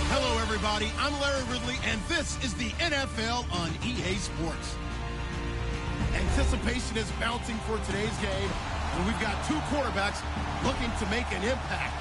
Hello, everybody. I'm Larry Ridley, and this is the NFL on EA Sports. Anticipation is mounting for today's game, and we've got two quarterbacks looking to make an impact.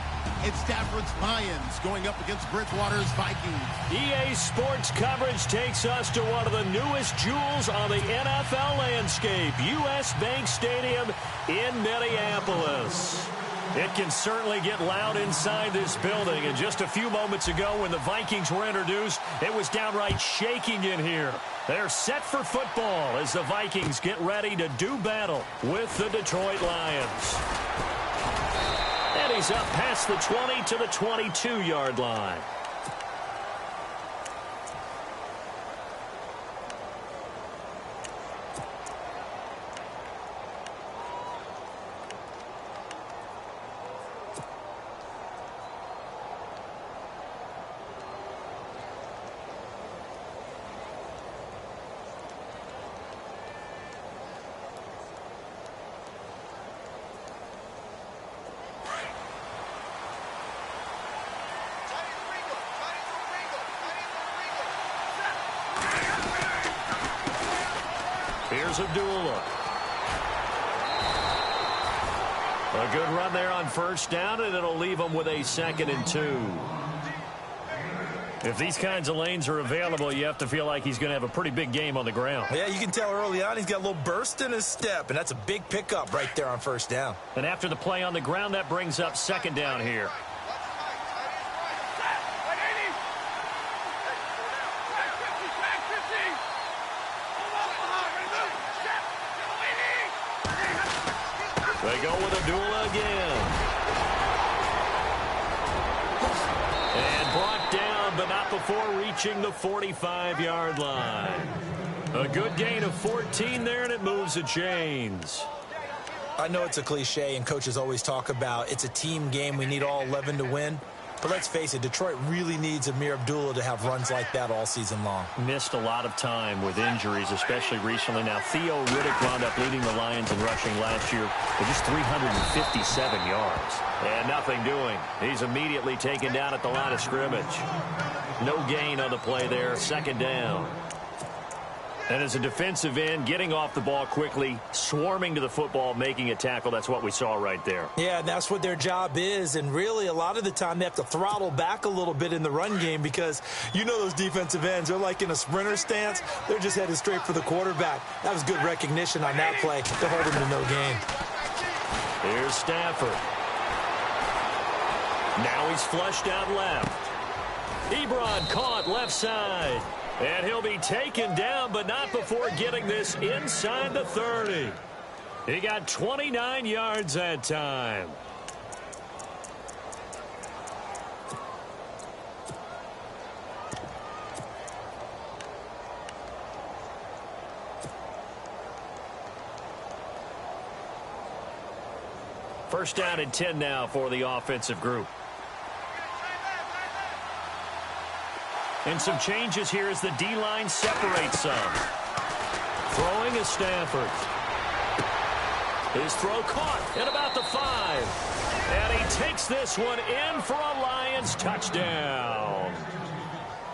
It's Stafford's Lions going up against Bridgewater's Vikings. EA Sports coverage takes us to one of the newest jewels on the NFL landscape, US Bank Stadium in Minneapolis. It can certainly get loud inside this building, and just a few moments ago when the Vikings were introduced, it was downright shaking in here. They're set for football as the Vikings get ready to do battle with the Detroit Lions. And he's up past the 20 to the 22-yard line. Here's Abdullah. A good run there on first down, and it'll leave them with a 2nd and 2. If these kinds of lanes are available, you have to feel like he's going to have a pretty big game on the ground. Yeah, you can tell early on he's got a little burst in his step, and that's a big pickup right there on first down. And after the play on the ground, that brings up 2nd down here. They go with Abdullah again. And brought down, but not before reaching the 45-yard line. A good gain of 14 there, and it moves the chains. I know it's a cliche, and coaches always talk about it's a team game. We need all 11 to win. But let's face it, Detroit really needs Amir Abdullah to have runs like that all season long. Missed a lot of time with injuries, especially recently. Now, Theo Riddick wound up leading the Lions in rushing last year with just 357 yards. And nothing doing. He's immediately taken down at the line of scrimmage. No gain on the play there. 2nd down. And as a defensive end, getting off the ball quickly, swarming to the football, making a tackle, that's what we saw right there. Yeah, that's what their job is, and really a lot of the time they have to throttle back a little bit in the run game because you know those defensive ends, they're like in a sprinter stance. They're just headed straight for the quarterback. That was good recognition on that play to hold him to no gain. Here's Stafford. Now he's flushed out left. Ebron caught left side. And he'll be taken down, but not before getting this inside the 30. He got 29 yards that time. First down and 10 now for the offensive group. And some changes here as the D-line separates some. Throwing is Stafford. His throw caught at about the 5. And he takes this one in for a Lions touchdown.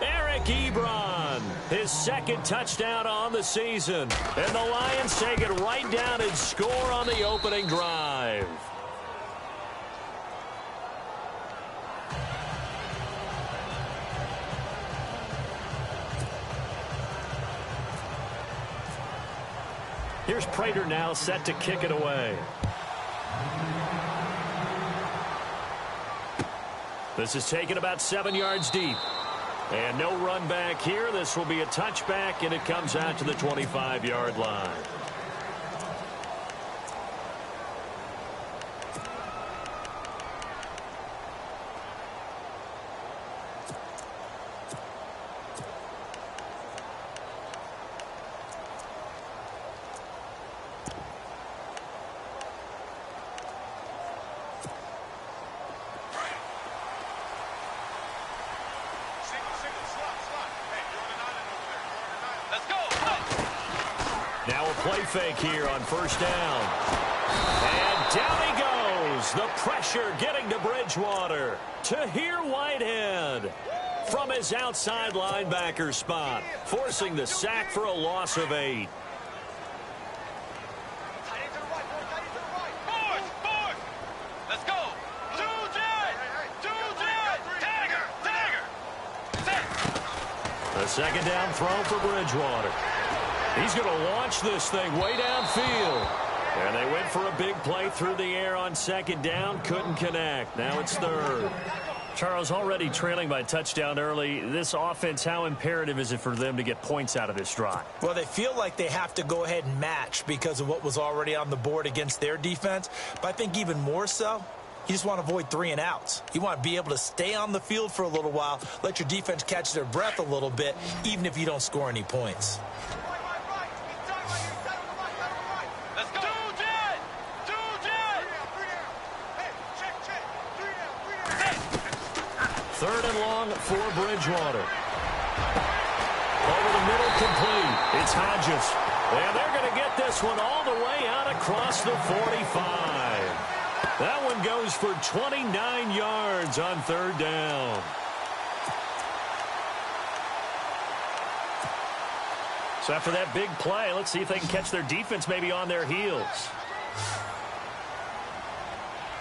Eric Ebron, his 2nd touchdown on the season. And the Lions take it right down and score on the opening drive. Here's Prater now set to kick it away. This is taken about 7 yards deep. And no run back here. This will be a touchback, and it comes out to the 25-yard line. play fake here on first down. And down he goes. The pressure getting to Bridgewater. Tahir Whitehead from his outside linebacker spot, forcing the sack for a loss of 8. A second down throw for Bridgewater. He's going to launch this thing way downfield. And they went for a big play through the air on second down. Couldn't connect. Now it's third. Charles, already trailing by touchdown early. This offense, how imperative is it for them to get points out of this drive? Well, they feel like they have to go ahead and match because of what was already on the board against their defense. But I think even more so, you just want to avoid 3 and outs. You want to be able to stay on the field for a little while, let your defense catch their breath a little bit, even if you don't score any points. Third and long for Bridgewater. Over the middle, complete. It's Hodges. And they're going to get this one all the way out across the 45. That one goes for 29 yards on third down. So after that big play, let's see if they can catch their defense maybe on their heels.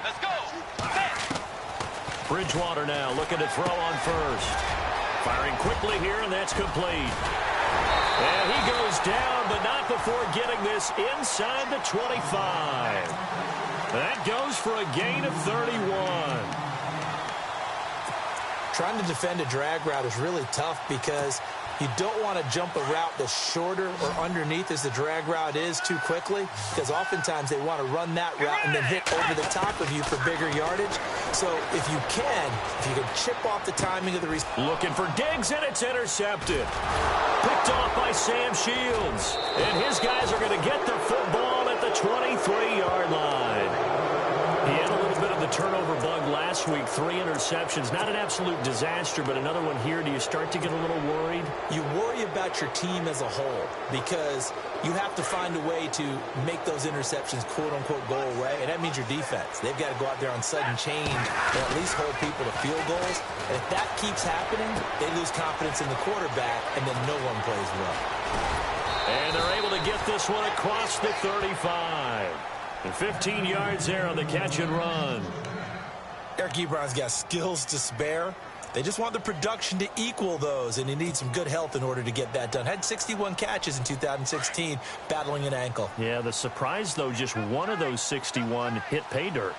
Let's go. Bridgewater now looking to throw on first. Firing quickly here, and that's complete. And he goes down, but not before getting this inside the 25. That goes for a gain of 31. Trying to defend a drag route is really tough because you don't want to jump a route that's shorter or underneath as the drag route is too quickly, because oftentimes they want to run that route and then hit over the top of you for bigger yardage. So if you can chip off the timing of the receiver. Looking for Diggs, and it's intercepted. Picked off by Sam Shields. And his guys are going to get the football at the 23-yard line. He had a little bit of the turnover bug last week, 3 interceptions. Not an absolute disaster, but another one here. Do you start to get a little worried? You worry about your team as a whole because you have to find a way to make those interceptions, quote-unquote, go away, and that means your defense. They've got to go out there on sudden change and at least hold people to field goals. And if that keeps happening, they lose confidence in the quarterback, and then no one plays well. And they're able to get this one across the 35. And 15 yards there on the catch and run. Eric Ebron's got skills to spare. They just want the production to equal those, and he needs some good health in order to get that done. Had 61 catches in 2016, battling an ankle. Yeah, the surprise, though, just one of those 61 hit pay dirt.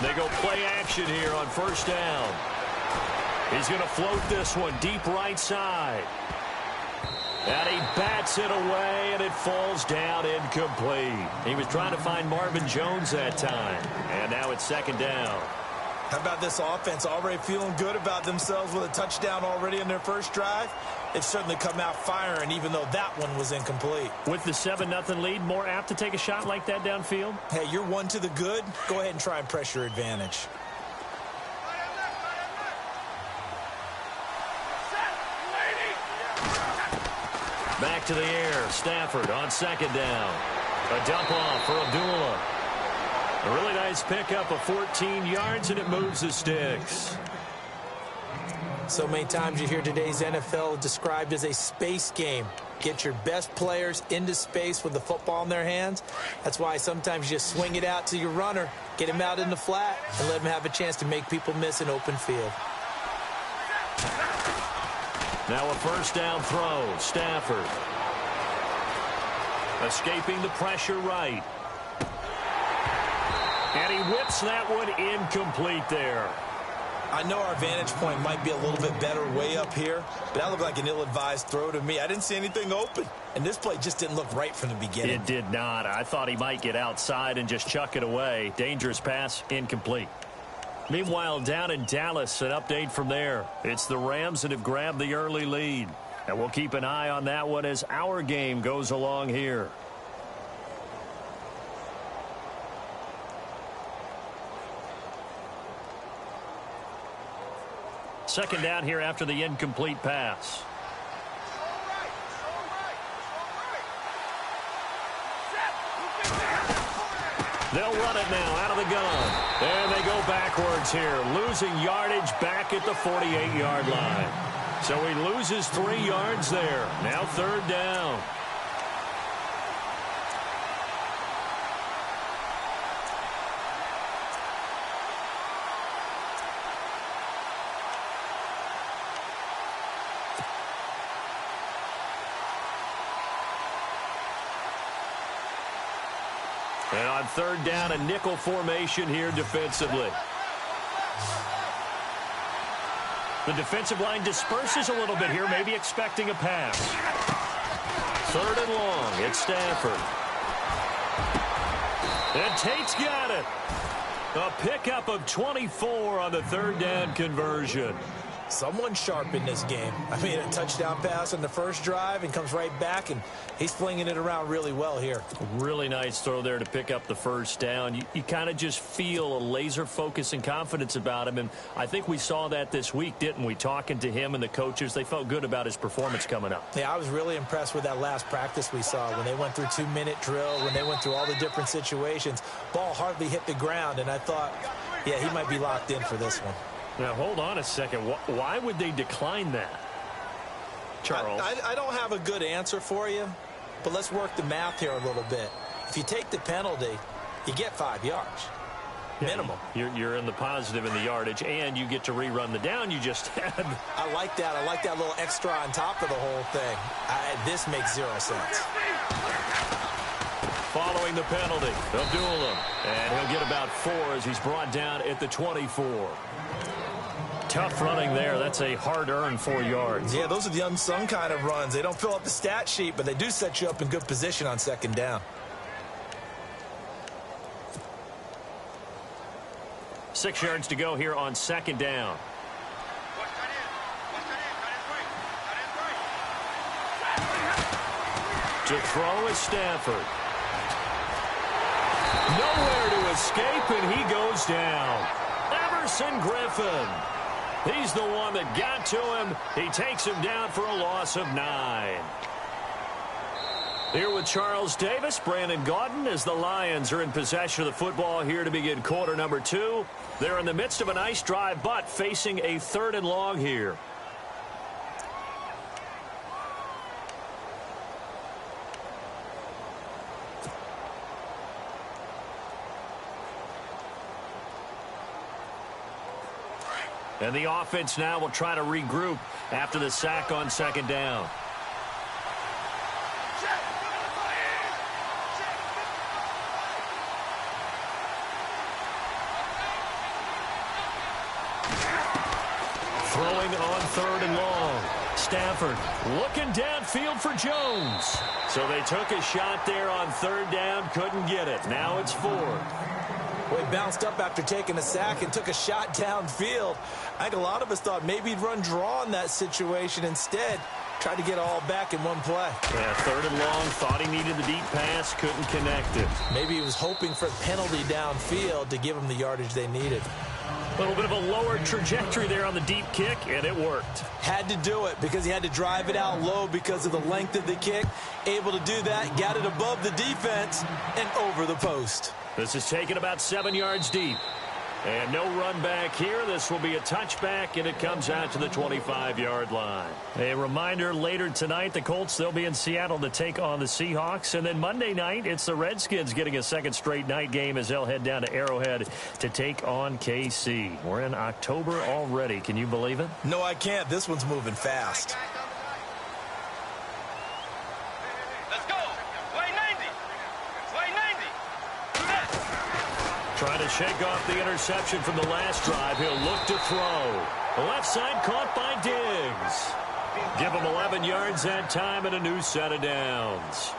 They go play action here on first down. He's going to float this one deep right side. And he bats it away, and it falls down incomplete. He was trying to find Marvin Jones that time. And now it's second down. How about this offense already feeling good about themselves with a touchdown already in their first drive? They've certainly come out firing, even though that one was incomplete. With the 7-0 lead, more apt to take a shot like that downfield? Hey, you're one to the good. Go ahead and try and press your advantage. Back to the air. Stafford on second down. A dump off for Abdullah. A really nice pickup of 14 yards, and it moves the sticks. So many times you hear today's NFL described as a space game. Get your best players into space with the football in their hands. That's why sometimes you just swing it out to your runner, get him out in the flat, and let him have a chance to make people miss an open field. Now a first down throw. Stafford. Escaping the pressure right. And he whips that one incomplete there. I know our vantage point might be a little bit better way up here, but that looked like an ill-advised throw to me. I didn't see anything open, and this play just didn't look right from the beginning. It did not. I thought he might get outside and just chuck it away. Dangerous pass, incomplete. Meanwhile, down in Dallas, an update from there. It's the Rams that have grabbed the early lead. And we'll keep an eye on that one as our game goes along here. second down here after the incomplete pass. They'll run it now out of the gun. And they go backwards here, losing yardage back at the 48-yard line. So he loses 3 yards there. Now third down. And on third down, a nickel formation here defensively. The defensive line disperses a little bit here, maybe expecting a pass. Third and long, it's Stafford. And Tate's got it. A pickup of 24 on the third down conversion. Someone sharp in this game. I mean, a touchdown pass on the first drive and comes right back, and he's flinging it around really well here. Really nice throw there to pick up the first down. You kind of just feel a laser focus and confidence about him, and I think we saw that this week, didn't we? Talking to him and the coaches, they felt good about his performance coming up. Yeah, I was really impressed with that last practice we saw when they went through 2-minute drill, when they went through all the different situations. Ball hardly hit the ground, and I thought, yeah, he might be locked in for this one. Now, hold on a second. Why would they decline that, Charles? I don't have a good answer for you, but let's work the math here a little bit. If you take the penalty, you get 5 yards. Minimum. You're in the positive in the yardage, and you get to rerun the down you just had. I like that. I like that little extra on top of the whole thing. This makes 0 sense. Following the penalty, Abdullah. And he'll get about 4 as he's brought down at the 24. Tough running there. That's a hard-earned 4 yards. Yeah, those are the unsung kind of runs. They don't fill up the stat sheet, but they do set you up in good position on second down. 6 yards to go here on second down. To throw is Stafford. Nowhere to escape, and he goes down. Everson Griffin. He's the one that got to him. He takes him down for a loss of 9. Here with Charles Davis, Brandon Gaudin, as the Lions are in possession of the football here to begin quarter number 2. They're in the midst of a nice drive, but facing a third and long here. And the offense now will try to regroup after the sack on second down. Throwing on third and long. Stafford looking downfield for Jones. So they took a shot there on third down, couldn't get it. Now it's 4. Well, he bounced up after taking a sack and took a shot downfield. I think a lot of us thought maybe he'd run draw in that situation. Instead, tried to get all back in one play. Yeah, third and long, thought he needed the deep pass, couldn't connect it. Maybe he was hoping for a penalty downfield to give him the yardage they needed. A little bit of a lower trajectory there on the deep kick, and it worked. Had to do it because he had to drive it out low because of the length of the kick. Able to do that, got it above the defense and over the post. This is taken about 7 yards deep. And no run back here. This will be a touchback, and it comes out to the 25-yard line. A reminder, later tonight, the Colts, they'll be in Seattle to take on the Seahawks. And then Monday night, it's the Redskins getting a second straight night game as they'll head down to Arrowhead to take on KC. We're in October already. Can you believe it? No, I can't. This one's moving fast. Trying to shake off the interception from the last drive. He'll look to throw. The left side caught by Diggs. Give him 11 yards that time and a new set of downs.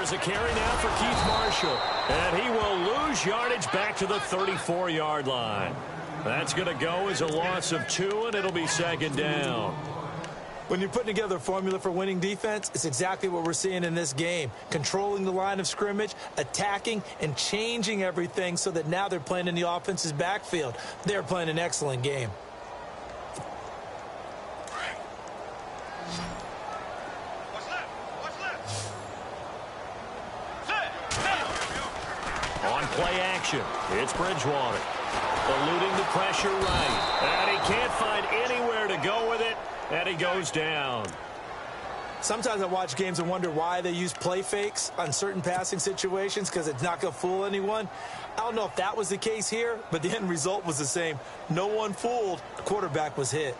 has a carry now for Keith Marshall. And he will lose yardage back to the 34-yard line. That's going to go as a loss of 2, and it'll be second down. When you're putting together a formula for winning defense, it's exactly what we're seeing in this game. Controlling the line of scrimmage, attacking, and changing everything so that now they're playing in the offense's backfield. They're playing an excellent game. On play action, it's Bridgewater. Eluding the pressure right. And he can't find anywhere to go with it. And he goes down. Sometimes I watch games and wonder why they use play fakes on certain passing situations because it's not going to fool anyone. I don't know if that was the case here, but the end result was the same. No one fooled. The quarterback was hit.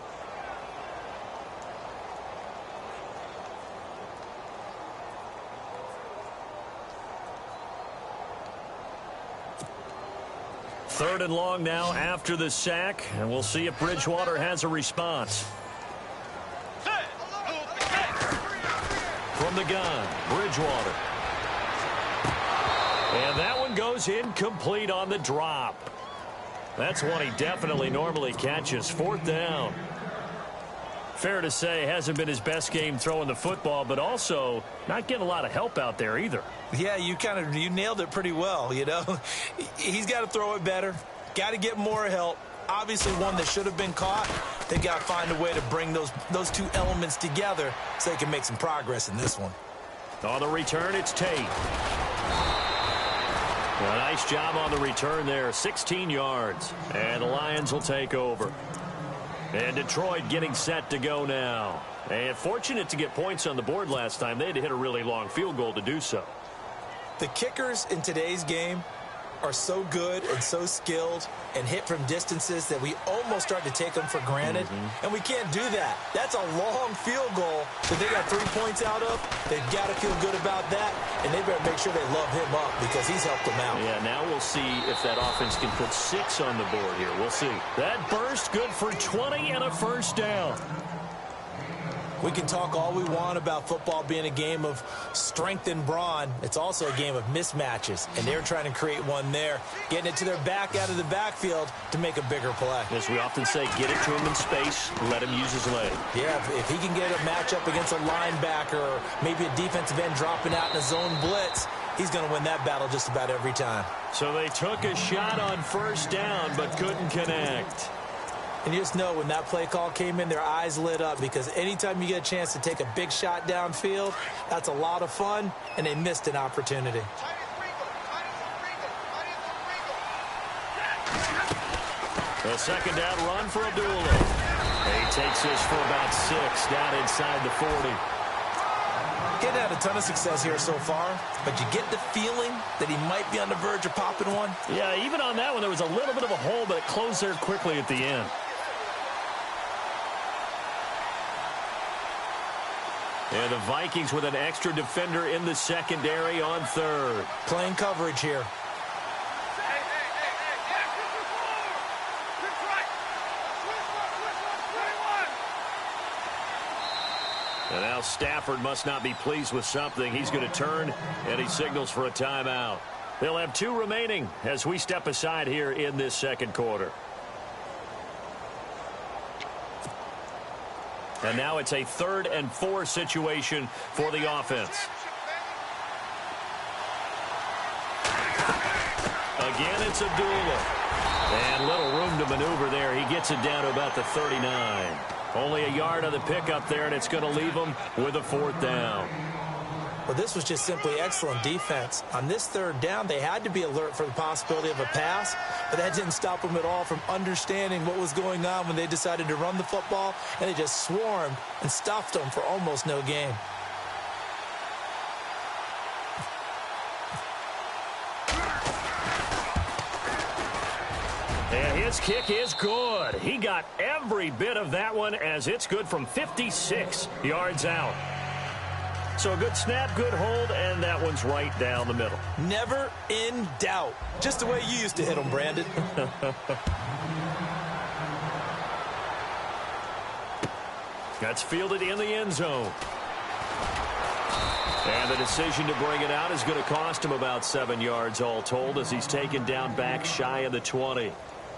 Third and long now after the sack, and we'll see if Bridgewater has a response. From the gun, Bridgewater. And that one goes incomplete on the drop. That's one he definitely normally catches. Fourth down. Fair to say, hasn't been his best game throwing the football, but also not getting a lot of help out there either. Yeah, you nailed it pretty well, you know. He's got to throw it better. Got to get more help. Obviously one that should have been caught. They've got to find a way to bring those two elements together so they can make some progress in this one. On the return, it's Tate. A nice job on the return there, 16 yards. And the Lions will take over. And Detroit getting set to go now. And fortunate to get points on the board last time. They had to hit a really long field goal to do so. The kickers in today's game are so good and so skilled and hit from distances that we almost start to take them for granted. And we can't do that. That's a long field goal that they got 3 points out of. They've got to feel good about that, and they better make sure they love him up because he's helped them out. Yeah, now we'll see if that offense can put 6 on the board here. We'll see. That burst good for 20 and a first down. We can talk all we want about football being a game of strength and brawn. It's also a game of mismatches, and they're trying to create one there, getting it to their back out of the backfield to make a bigger play. As we often say, get it to him in space, let him use his leg. Yeah, if he can get a matchup against a linebacker or maybe a defensive end dropping out in a zone blitz, he's going to win that battle just about every time. So they took a shot on first down but couldn't connect. And you just know when that play call came in, their eyes lit up because anytime you get a chance to take a big shot downfield, that's a lot of fun, and they missed an opportunity. The second down run for Abdullah. He takes this for about 6 down inside the 40. Getting had a ton of success here so far, but you get the feeling that he might be on the verge of popping one. Yeah, even on that one, there was a little bit of a hole, but it closed there quickly at the end. And the Vikings with an extra defender in the secondary on third. Playing coverage here. And now Stafford must not be pleased with something. He's going to turn, and he signals for a timeout. They'll have 2 remaining as we step aside here in this second quarter. And now it's a 3rd and 4 situation for the offense. Again, it's Abdullah. And little room to maneuver there. He gets it down to about the 39. Only a yard on the pickup there, and it's going to leave him with a 4th down. Well, this was just simply excellent defense. On this 3rd down, they had to be alert for the possibility of a pass, but that didn't stop them at all from understanding what was going on when they decided to run the football, and they just swarmed and stuffed them for almost no gain. And his kick is good. He got every bit of that one as it's good from 56 yards out. So a good snap, good hold, and that one's right down the middle. Never in doubt. Just the way you used to hit them, Brandon. That's fielded in the end zone. And the decision to bring it out is going to cost him about 7 yards all told as he's taken down back shy of the 20.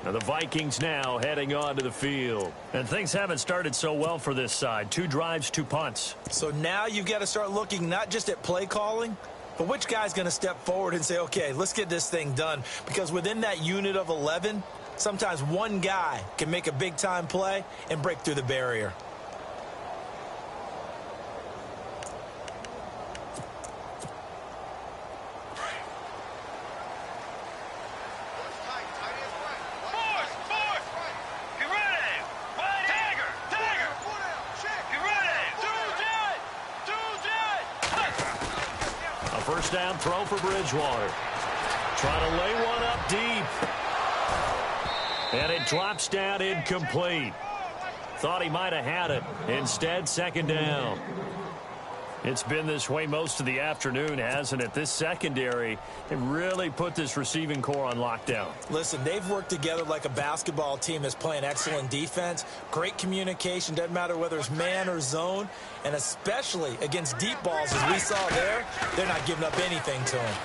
Now the Vikings now heading onto the field. And things haven't started so well for this side. 2 drives, 2 punts. So now you've got to start looking not just at play calling, but which guy's going to step forward and say, okay, let's get this thing done. Because within that unit of 11, sometimes one guy can make a big-time play and break through the barrier. First down throw for Bridgewater. Trying to lay one up deep. And it drops down incomplete. Thought he might have had it. Instead, second down. It's been this way most of the afternoon, hasn't it? This secondary, they really put this receiving core on lockdown. Listen, they've worked together like a basketball team that's playing excellent defense. Great communication, doesn't matter whether it's man or zone. And especially against deep balls, as we saw there, they're not giving up anything to him.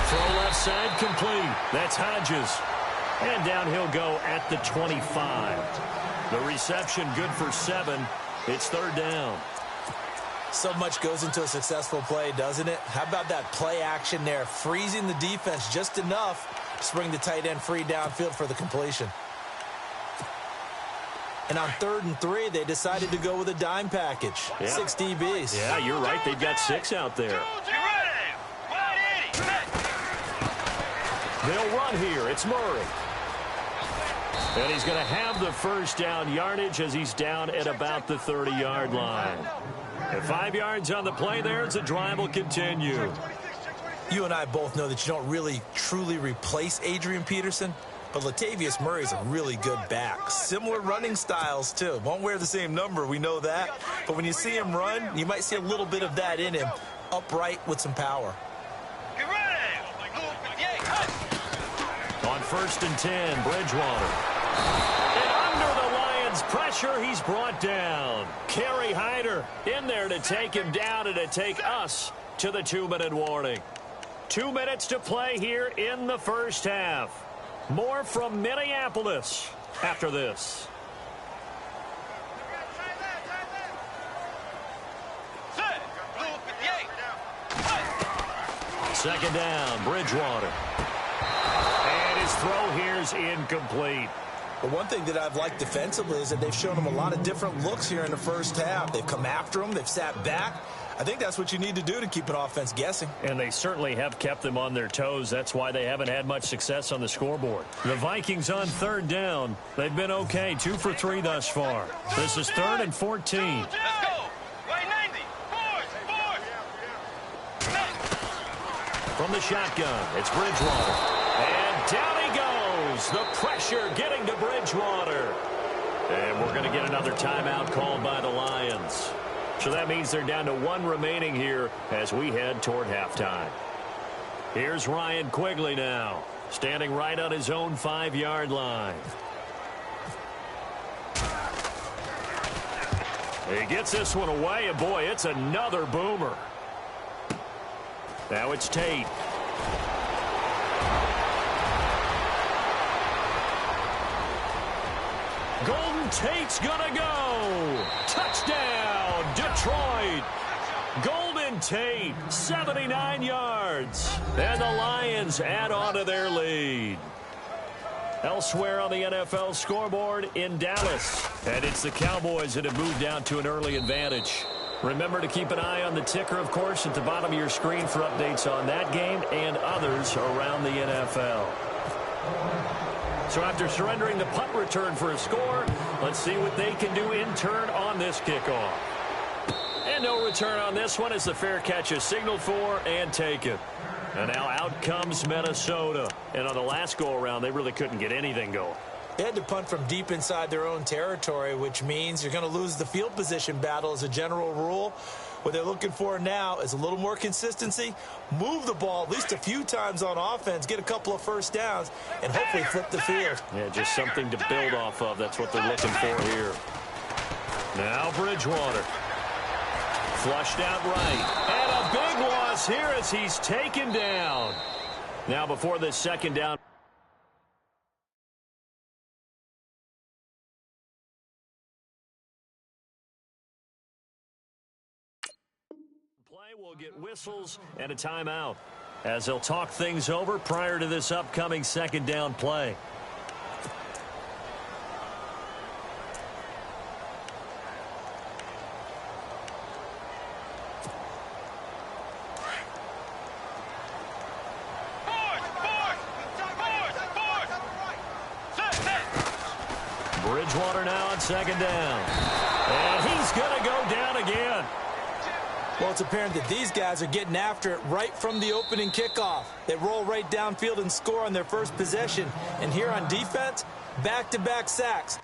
Throw left side complete. That's Hodges. And down he'll go at the 25. The reception good for 7. It's third down. So much goes into a successful play, doesn't it? How about that play action there, freezing the defense just enough to bring the tight end free downfield for the completion. And on 3rd and 3, they decided to go with a dime package. Yeah. 6 DBs. Yeah, you're right. They've got 6 out there. They'll run here. It's Murray. And he's going to have the first down yardage as he's down at about the 30-yard line. And 5 yards on the play there as the drive will continue. You and I both know that you don't really truly replace Adrian Peterson, but Latavius Murray's a really good back. Similar running styles, too. Won't wear the same number, we know that. But when you see him run, you might see a little bit of that in him, upright with some power. On 1st and 10, Bridgewater. And under the Lions' pressure, he's brought down. Kerry Hyder in there to take him down and to take us to the 2-minute warning. 2 minutes to play here in the first half. More from Minneapolis after this. Second down, Bridgewater. And his throw here's incomplete. But one thing that I've liked defensively is that they've shown him a lot of different looks here in the first half. They've come after him. They've sat back. I think that's what you need to do to keep an offense guessing. And they certainly have kept them on their toes. That's why they haven't had much success on the scoreboard. The Vikings on 3rd down. They've been okay, 2 for 3 thus far. This is 3rd and 14. Let's go. Right 90. From the shotgun, it's Bridgewater. And down he goes. The pressure getting to Bridgewater. And we're going to get another timeout called by the Lions. So that means they're down to 1 remaining here as we head toward halftime. Here's Ryan Quigley now, standing right on his own 5-yard line. He gets this one away, and boy, it's another boomer. Now it's Tate. Golden Tate's gonna go. Touchdown, Detroit. Golden Tate, 79 yards. And the Lions add on to their lead. Elsewhere on the NFL scoreboard in Dallas. And it's the Cowboys that have moved down to an early advantage. Remember to keep an eye on the ticker, of course, at the bottom of your screen for updates on that game and others around the NFL. So after surrendering the punt return for a score, let's see what they can do in turn on this kickoff. And no return on this one as the fair catch is signaled for and taken. And now out comes Minnesota. And on the last go-around, they really couldn't get anything going. They had to punt from deep inside their own territory, which means you're going to lose the field position battle as a general rule. What they're looking for now is a little more consistency, move the ball at least a few times on offense, get a couple of first downs, and hopefully flip the field. Yeah, just something to build off of. That's what they're looking for here. Now Bridgewater. Flushed out right. And a big loss here as he's taken down. Now before this second down. Play will get whistles and a timeout as they'll talk things over prior to this upcoming second down play. Bridgewater now on second down. And he's going to go down again. Well, it's apparent that these guys are getting after it right from the opening kickoff. They roll right downfield and score on their first possession. And here on defense, back-to-back sacks.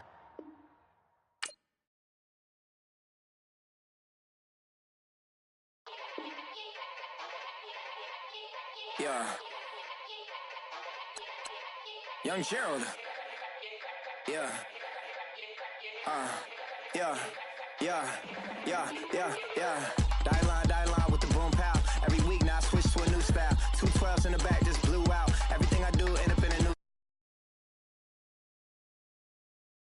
Yeah. Young Gerald. Yeah. Yeah. Die line with the boom pow.